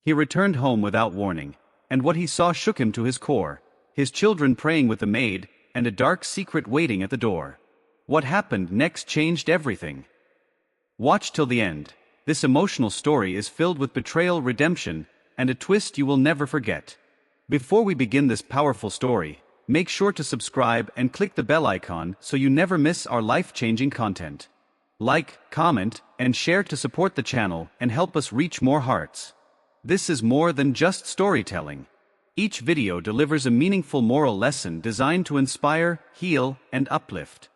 He returned home without warning, and what he saw shook him to his core: his children praying with the maid, and a dark secret waiting at the door. What happened next changed everything. Watch till the end. This emotional story is filled with betrayal, redemption, and a twist you will never forget. Before we begin this powerful story, make sure to subscribe and click the bell icon so you never miss our life-changing content. Like, comment, and share to support the channel and help us reach more hearts. This is more than just storytelling. Each video delivers a meaningful moral lesson designed to inspire, heal, and uplift.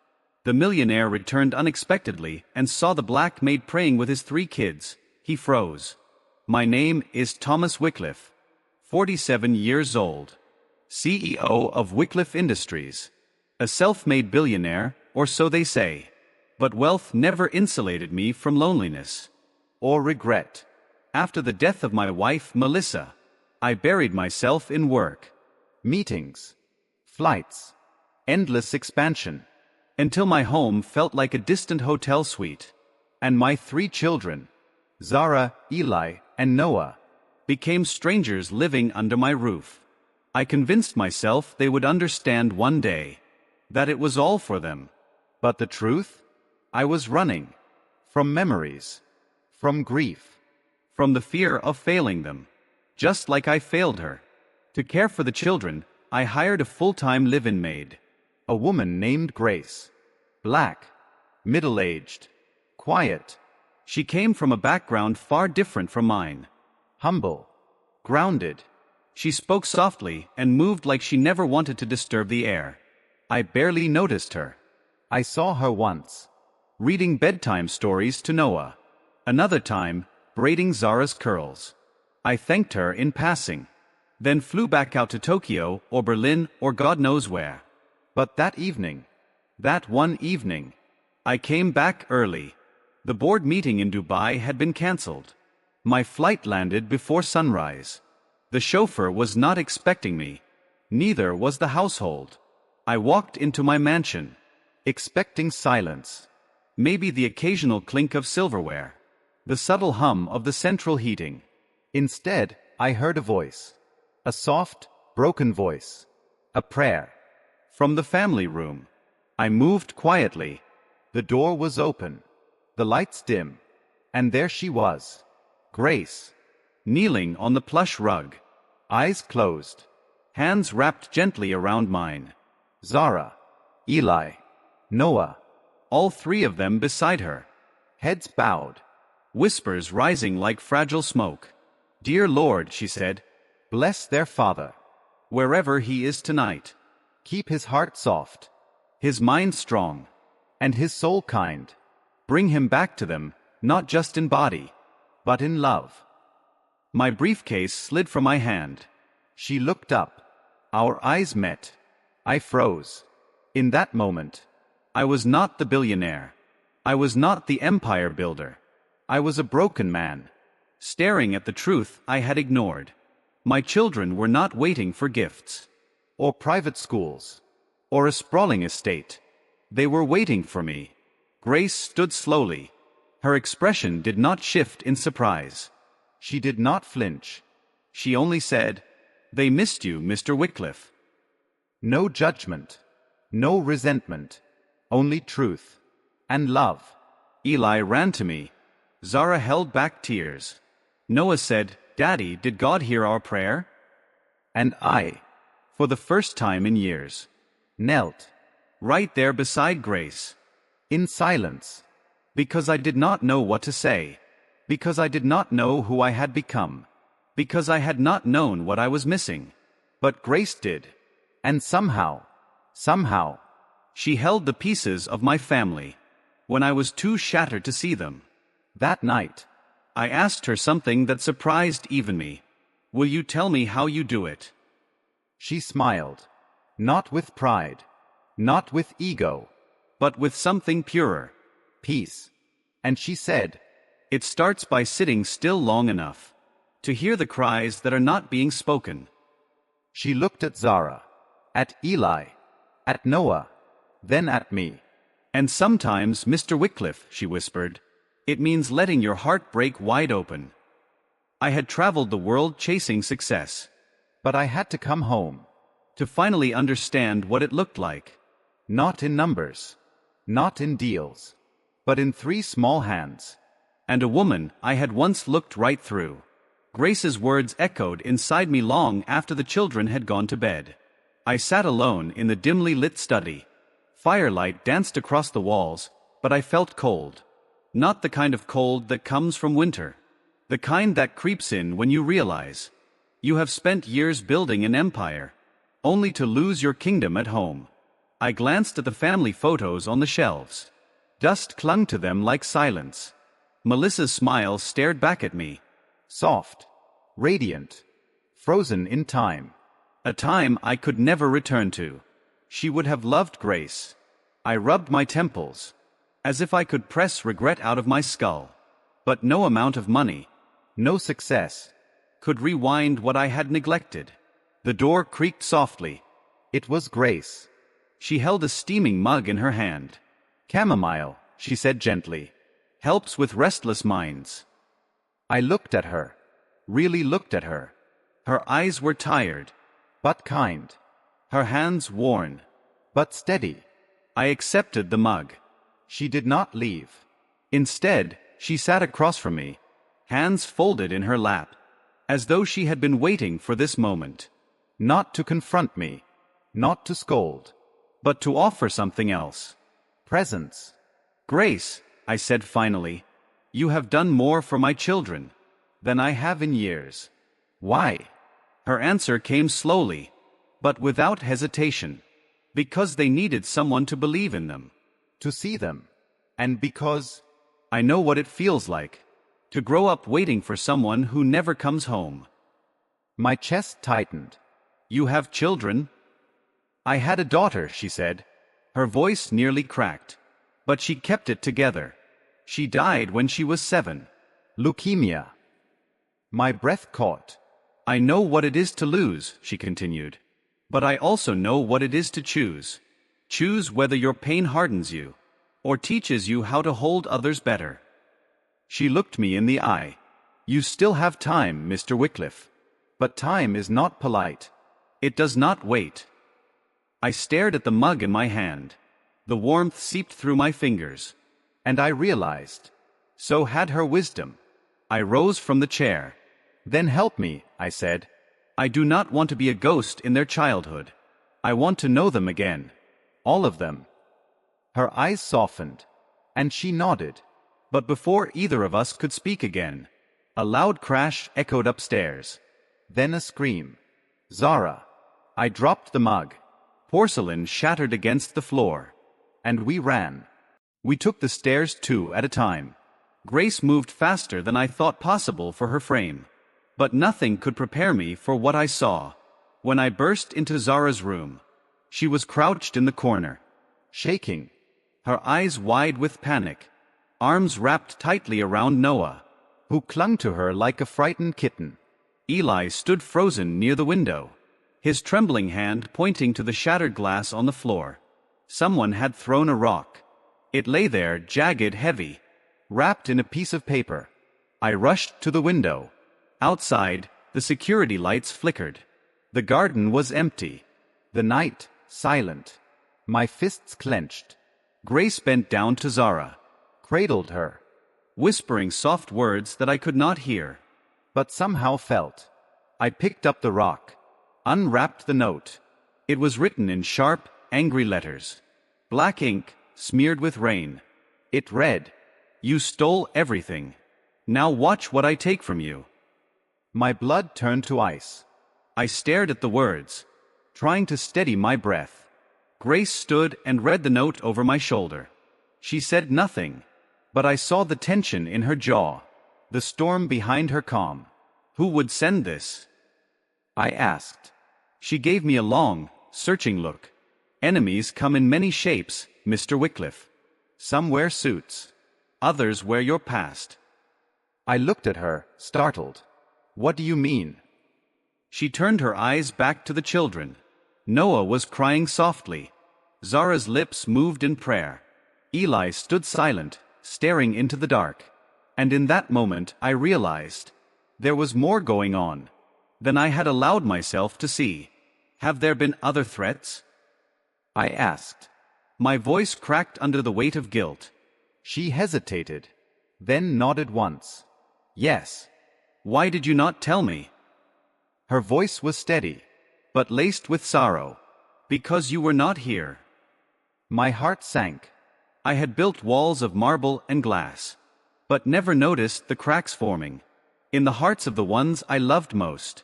The millionaire returned unexpectedly and saw the black maid praying with his 3 kids. He froze. My name is Thomas Wycliffe, 47 years old, CEO of Wycliffe Industries. A self-made billionaire, or so they say. But wealth never insulated me from loneliness or regret. After the death of my wife, Melissa, I buried myself in work, meetings, flights, endless expansion, until my home felt like a distant hotel suite. And my 3 children, Zara, Eli, and Noah, became strangers living under my roof. I convinced myself they would understand one day, that it was all for them. But the truth? I was running from memories, from grief, from the fear of failing them, just like I failed her. To care for the children, I hired a full-time live-in maid, a woman named Grace. Black, middle-aged, quiet. She came from a background far different from mine. Humble, grounded. She spoke softly and moved like she never wanted to disturb the air. I barely noticed her. I saw her once, reading bedtime stories to Noah. Another time, braiding Zara's curls. I thanked her in passing, then flew back out to Tokyo or Berlin or God knows where. But that one evening, I came back early. The board meeting in Dubai had been cancelled. My flight landed before sunrise. The chauffeur was not expecting me. Neither was the household. I walked into my mansion, expecting silence. Maybe the occasional clink of silverware, the subtle hum of the central heating. Instead, I heard a voice. A soft, broken voice. A prayer. From the family room. I moved quietly. The door was open. The lights dim. And there she was. Grace. Kneeling on the plush rug. Eyes closed. Hands wrapped gently around mine. Zara. Eli. Noah. All 3 of them beside her. Heads bowed. Whispers rising like fragile smoke. Dear Lord, she said, bless their father, wherever he is tonight. Keep his heart soft, his mind strong, and his soul kind. Bring him back to them, not just in body, but in love. My briefcase slid from my hand. She looked up. Our eyes met. I froze. In that moment, I was not the billionaire. I was not the empire builder. I was a broken man, staring at the truth I had ignored. My children were not waiting for gifts, or private schools, or a sprawling estate. They were waiting for me. Grace stood slowly. Her expression did not shift in surprise. She did not flinch. She only said, "They missed you, Mr. Wycliffe." No judgment, no resentment, only truth and love. Eli ran to me. Zara held back tears. Noah said, "Daddy, did God hear our prayer?" And I, for the first time in years, knelt right there beside Grace, in silence, because I did not know what to say, because I did not know who I had become, because I had not known what I was missing. But Grace did, and somehow, she held the pieces of my family, when I was too shattered to see them. That night, I asked her something that surprised even me. "Will you tell me how you do it?" She smiled, not with pride, not with ego, but with something purer, peace. And she said, "It starts by sitting still long enough to hear the cries that are not being spoken." She looked at Zara, at Eli, at Noah, then at me. "And sometimes, Mr. Wycliffe," she whispered, "it means letting your heart break wide open." I had traveled the world chasing success. But I had to come home. To finally understand what it looked like. Not in numbers. Not in deals. But in 3 small hands. And a woman I had once looked right through. Grace's words echoed inside me long after the children had gone to bed. I sat alone in the dimly lit study. Firelight danced across the walls, but I felt cold. Not the kind of cold that comes from winter. The kind that creeps in when you realize you have spent years building an empire, only to lose your kingdom at home. I glanced at the family photos on the shelves. Dust clung to them like silence. Melissa's smile stared back at me. Soft. Radiant. Frozen in time. A time I could never return to. She would have loved Grace. I rubbed my temples, as if I could press regret out of my skull. But no amount of money, no success, could rewind what I had neglected. The door creaked softly. It was Grace. She held a steaming mug in her hand. Chamomile, she said gently. Helps with restless minds. I looked at her. Really looked at her. Her eyes were tired, but kind. Her hands worn, but steady. I accepted the mug. She did not leave. Instead, she sat across from me, hands folded in her lap, as though she had been waiting for this moment. Not to confront me, not to scold, but to offer something else. Presence. Grace, I said finally, you have done more for my children than I have in years. Why? Her answer came slowly, but without hesitation. Because they needed someone to believe in them. To see them. And because I know what it feels like to grow up waiting for someone who never comes home. My chest tightened. You have children? I had a daughter, she said. Her voice nearly cracked. But she kept it together. She died when she was 7. Leukemia. My breath caught. I know what it is to lose, she continued. But I also know what it is to choose. Choose whether your pain hardens you, or teaches you how to hold others better. She looked me in the eye. You still have time, Mr. Wycliffe. But time is not polite. It does not wait. I stared at the mug in my hand. The warmth seeped through my fingers. And I realized. So had her wisdom. I rose from the chair. Then help me, I said. I do not want to be a ghost in their childhood. I want to know them again. All of them. Her eyes softened, and she nodded. But before either of us could speak again, a loud crash echoed upstairs. Then a scream. Zara. I dropped the mug. Porcelain shattered against the floor. And we ran. We took the stairs 2 at a time. Grace moved faster than I thought possible for her frame. But nothing could prepare me for what I saw. When I burst into Zara's room, she was crouched in the corner, shaking, her eyes wide with panic, arms wrapped tightly around Noah, who clung to her like a frightened kitten. Eli stood frozen near the window, his trembling hand pointing to the shattered glass on the floor. Someone had thrown a rock. It lay there, jagged, heavy, wrapped in a piece of paper. I rushed to the window. Outside, the security lights flickered. The garden was empty. The night, silent. My fists clenched. Grace bent down to Zara, cradled her, whispering soft words that I could not hear, but somehow felt. I picked up the rock, unwrapped the note. It was written in sharp, angry letters. Black ink, smeared with rain. It read, "You stole everything. Now watch what I take from you." My blood turned to ice. I stared at the words, trying to steady my breath. Grace stood and read the note over my shoulder. She said nothing, but I saw the tension in her jaw, the storm behind her calm. Who would send this? I asked. She gave me a long, searching look. Enemies come in many shapes, Mr. Wycliffe. Some wear suits. Others wear your past. I looked at her, startled. What do you mean? She turned her eyes back to the children. Noah was crying softly. Zara's lips moved in prayer. Eli stood silent, staring into the dark. And in that moment I realized. There was more going on than I had allowed myself to see. Have there been other threats? I asked. My voice cracked under the weight of guilt. She hesitated, then nodded once. Yes. Why did you not tell me? Her voice was steady, but laced with sorrow. Because you were not here. My heart sank. I had built walls of marble and glass, but never noticed the cracks forming in the hearts of the ones I loved most.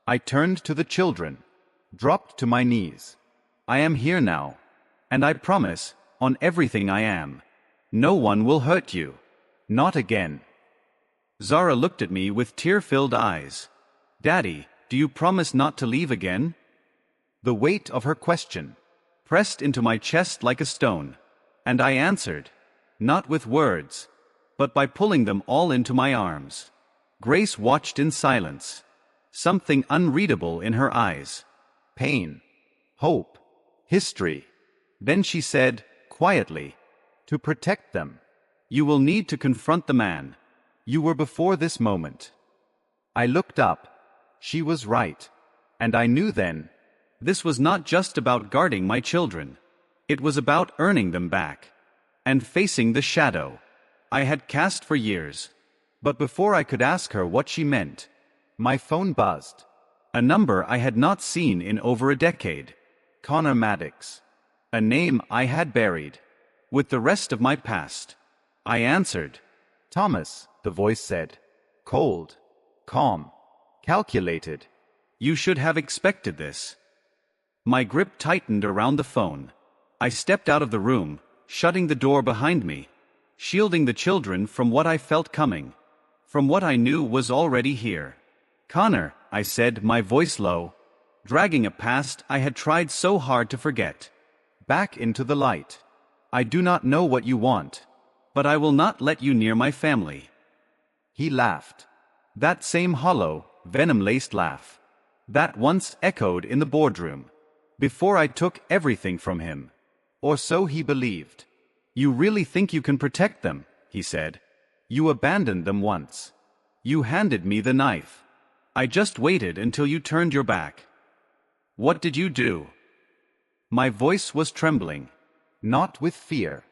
I turned to the children, dropped to my knees. I am here now, and I promise, on everything I am, no one will hurt you. Not again. Zara looked at me with tear-filled eyes. Daddy, do you promise not to leave again? The weight of her question pressed into my chest like a stone, and I answered, not with words, but by pulling them all into my arms. Grace watched in silence, something unreadable in her eyes. Pain, hope, history. Then she said, quietly, to protect them, you will need to confront the man. You were before this moment. I looked up. She was right. And I knew then. This was not just about guarding my children. It was about earning them back. And facing the shadow I had cast for years. But before I could ask her what she meant, my phone buzzed. A number I had not seen in over a decade. Connor Maddox. A name I had buried with the rest of my past. I answered. Thomas, the voice said. Cold, calm, calculated. You should have expected this. My grip tightened around the phone. I stepped out of the room, shutting the door behind me, shielding the children from what I felt coming, from what I knew was already here. Connor, I said, my voice low, dragging a past I had tried so hard to forget. Back into the light. I do not know what you want, but I will not let you near my family. He laughed. That same hollow, venom-laced laugh that once echoed in the boardroom, before I took everything from him. Or so he believed. You really think you can protect them, he said. You abandoned them once. You handed me the knife. I just waited until you turned your back. What did you do? My voice was trembling. Not with fear.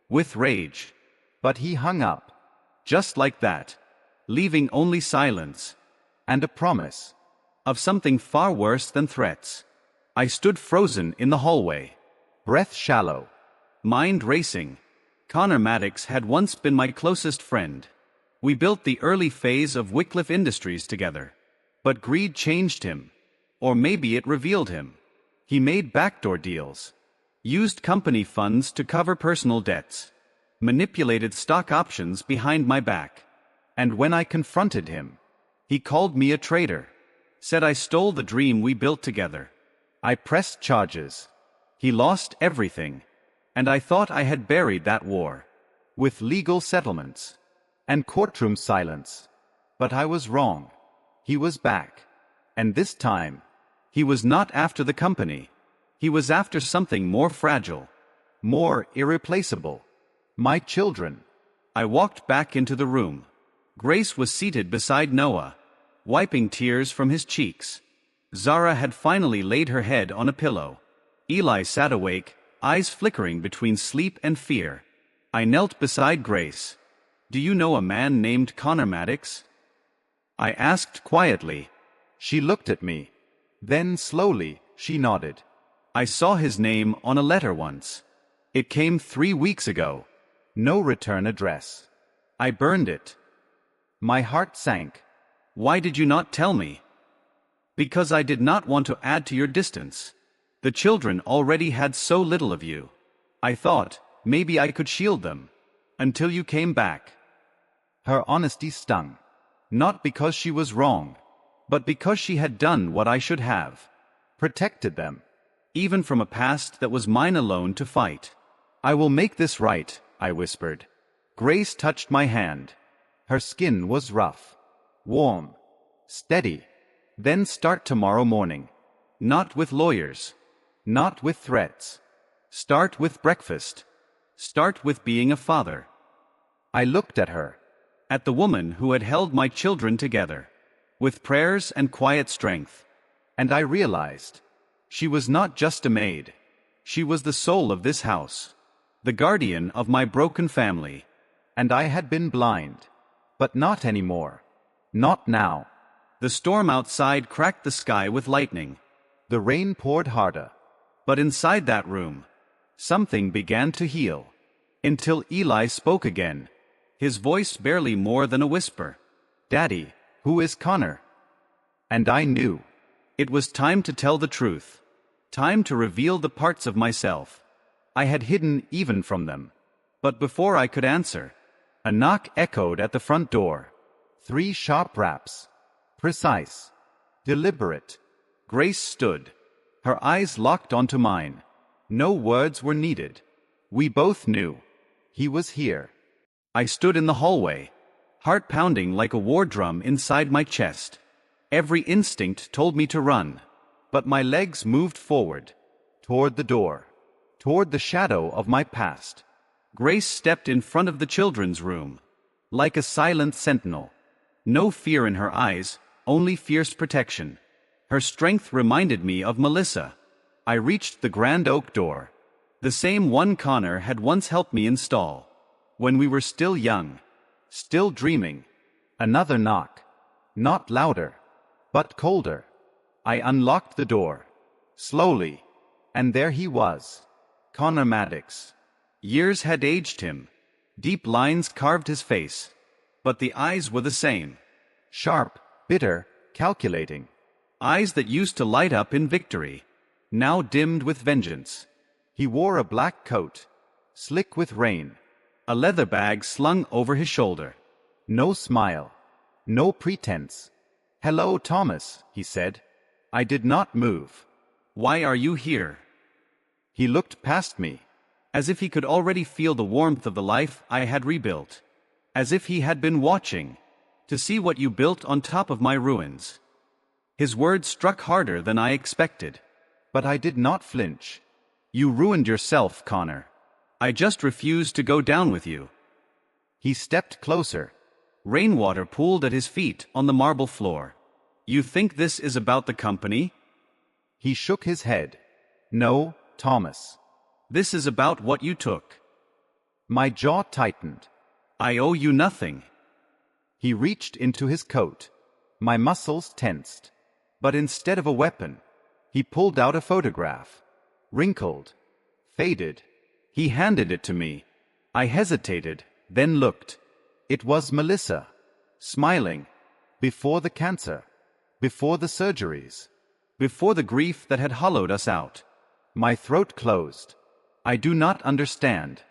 With rage. But he hung up. Just like that. Leaving only silence. And a promise. Of something far worse than threats. I stood frozen in the hallway. Breath shallow. Mind racing. Connor Maddox had once been my closest friend. We built the early phase of Wycliffe Industries together. But greed changed him. Or maybe it revealed him. He made backdoor deals. Used company funds to cover personal debts. Manipulated stock options behind my back. And when I confronted him, he called me a traitor. Said I stole the dream we built together. I pressed charges. He lost everything. And I thought I had buried that war. With legal settlements. And courtroom silence. But I was wrong. He was back. And this time, he was not after the company. He was after something more fragile. More irreplaceable. My children. I walked back into the room. Grace was seated beside Noah, wiping tears from his cheeks. Zara had finally laid her head on a pillow. Eli sat awake, eyes flickering between sleep and fear. I knelt beside Grace. Do you know a man named Connor Maddox? I asked quietly. She looked at me. Then slowly, she nodded. I saw his name on a letter once. It came 3 weeks ago. No return address. I burned it. My heart sank. Why did you not tell me? Because I did not want to add to your distance. The children already had so little of you. I thought, maybe I could shield them. Until you came back. Her honesty stung. Not because she was wrong, but because she had done what I should have. Protected them. Even from a past that was mine alone to fight. I will make this right, I whispered. Grace touched my hand. Her skin was rough. Warm. Steady. Then start tomorrow morning. Not with lawyers. Not with threats. Start with breakfast. Start with being a father. I looked at her. At the woman who had held my children together. with prayers and quiet strength. And I realized she was not just a maid. She was the soul of this house, the guardian of my broken family. And I had been blind. But not anymore. Not now. The storm outside cracked the sky with lightning. The rain poured harder. But inside that room, something began to heal. Until Eli spoke again, his voice barely more than a whisper. "Daddy, who is Connor?" And I knew. It was time to tell the truth. Time to reveal the parts of myself I had hidden even from them. But before I could answer, a knock echoed at the front door. 3 sharp raps. Precise. Deliberate. Grace stood, her eyes locked onto mine. No words were needed. We both knew. He was here. I stood in the hallway, heart pounding like a war drum inside my chest. Every instinct told me to run, but my legs moved forward, toward the door, toward the shadow of my past. Grace stepped in front of the children's room, like a silent sentinel. No fear in her eyes, only fierce protection. Her strength reminded me of Melissa. I reached the grand oak door, the same one Connor had once helped me install, when we were still young, still dreaming. Another knock. Not louder, but colder. I unlocked the door, slowly, and there he was, Connor Maddox. Years had aged him. Deep lines carved his face, but the eyes were the same. Sharp, bitter, calculating. Eyes that used to light up in victory, now dimmed with vengeance. He wore a black coat, slick with rain. A leather bag slung over his shoulder. No smile. No pretense. "Hello, Thomas," he said. I did not move. "Why are you here?" He looked past me, as if he could already feel the warmth of the life I had rebuilt. As if he had been watching, to see what you built on top of my ruins. His words struck harder than I expected. But I did not flinch. "You ruined yourself, Connor. I just refused to go down with you." He stepped closer. Rainwater pooled at his feet on the marble floor. "You think this is about the company?" He shook his head. "No, Thomas. This is about what you took." My jaw tightened. "I owe you nothing." He reached into his coat. My muscles tensed. But instead of a weapon, he pulled out a photograph. Wrinkled. Faded. He handed it to me. I hesitated, then looked. It was Melissa. Smiling. Before the cancer. Before the surgeries. Before the grief that had hollowed us out. My throat closed. "I do not understand."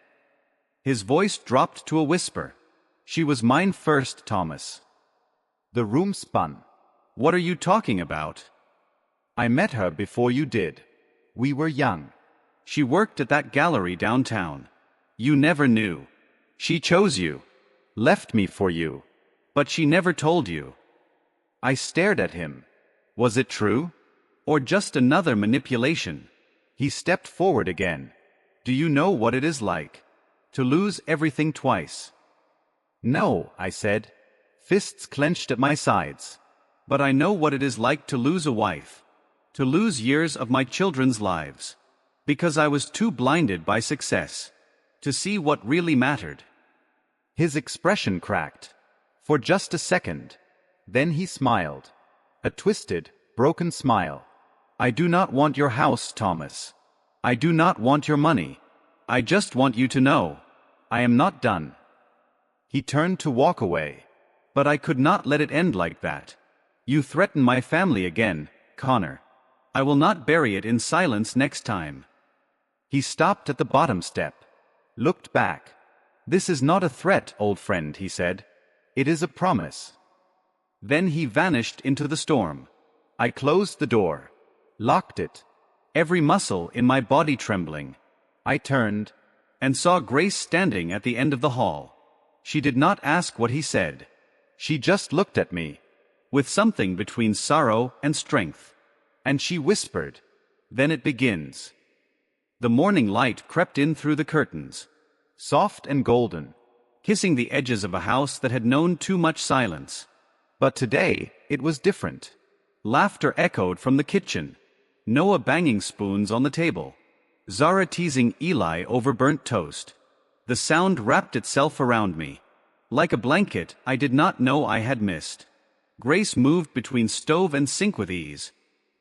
His voice dropped to a whisper. "She was mine first, Thomas." The room spun. "What are you talking about?" "I met her before you did. We were young." "She worked at that gallery downtown. You never knew. She chose you. Left me for you. But she never told you." I stared at him. Was it true? Or just another manipulation? He stepped forward again. "Do you know what it is like? To lose everything twice?" "No," I said, fists clenched at my sides. "But I know what it is like to lose a wife. To lose years of my children's lives. Because I was too blinded by success to see what really mattered." His expression cracked. For just a second. Then he smiled. A twisted, broken smile. "I do not want your house, Thomas. I do not want your money. I just want you to know. I am not done." He turned to walk away. But I could not let it end like that. "You threaten my family again, Connor. I will not bury it in silence next time." He stopped at the bottom step. Looked back. "This is not a threat, old friend," he said. "It is a promise." Then he vanished into the storm. I closed the door. Locked it. Every muscle in my body trembling. I turned and saw Grace standing at the end of the hall. She did not ask what he said. She just looked at me, with something between sorrow and strength. And she whispered, "Then it begins." The morning light crept in through the curtains, soft and golden, kissing the edges of a house that had known too much silence. But today, it was different. Laughter echoed from the kitchen. Noah banging spoons on the table. Zara teasing Eli over burnt toast. The sound wrapped itself around me. Like a blanket I did not know I had missed. Grace moved between stove and sink with ease.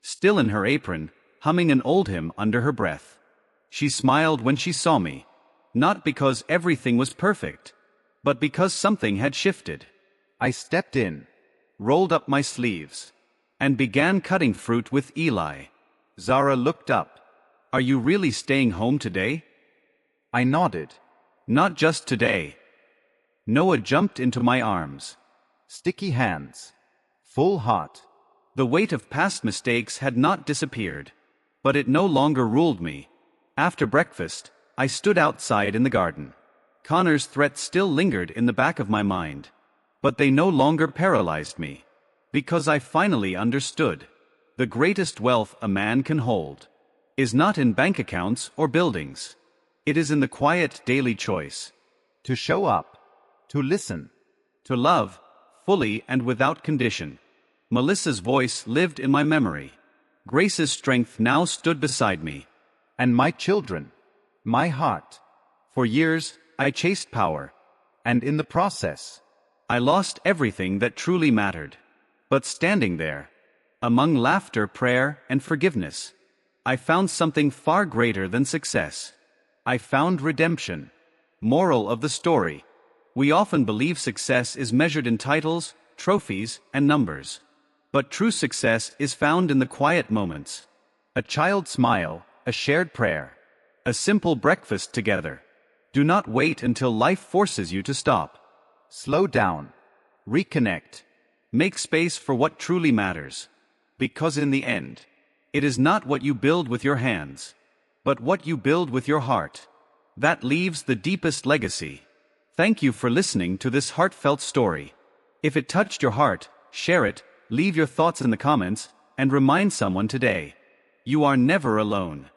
Still in her apron, humming an old hymn under her breath. She smiled when she saw me. Not because everything was perfect, but because something had shifted. I stepped in, Rolled up my sleeves, and began cutting fruit with Eli. Zara looked up. Are you really staying home today? I nodded. Not just today. Noah jumped into my arms. Sticky hands. Full heart. The weight of past mistakes had not disappeared, but it no longer ruled me. After breakfast, I stood outside in the garden. Connor's threat still lingered in the back of my mind, but they no longer paralyzed me, because I finally understood. The greatest wealth a man can hold is not in bank accounts or buildings. It is in the quiet daily choice To show up. To listen. to love, fully and without condition. Melissa's voice lived in my memory. Grace's strength now stood beside me. And my children. My heart. For years, I chased power. And in the process, I lost everything that truly mattered. But standing there, among laughter, prayer, and forgiveness, I found something far greater than success. I found redemption. Moral of the story. We often believe success is measured in titles, trophies, and numbers. But true success is found in the quiet moments. a child's smile, a shared prayer. A simple breakfast together. Do not wait until life forces you to stop. Slow down. Reconnect. Make space for what truly matters. Because in the end, it is not what you build with your hands, but what you build with your heart. That leaves the deepest legacy. Thank you for listening to this heartfelt story. If it touched your heart, share it, leave your thoughts in the comments, and remind someone today. You are never alone.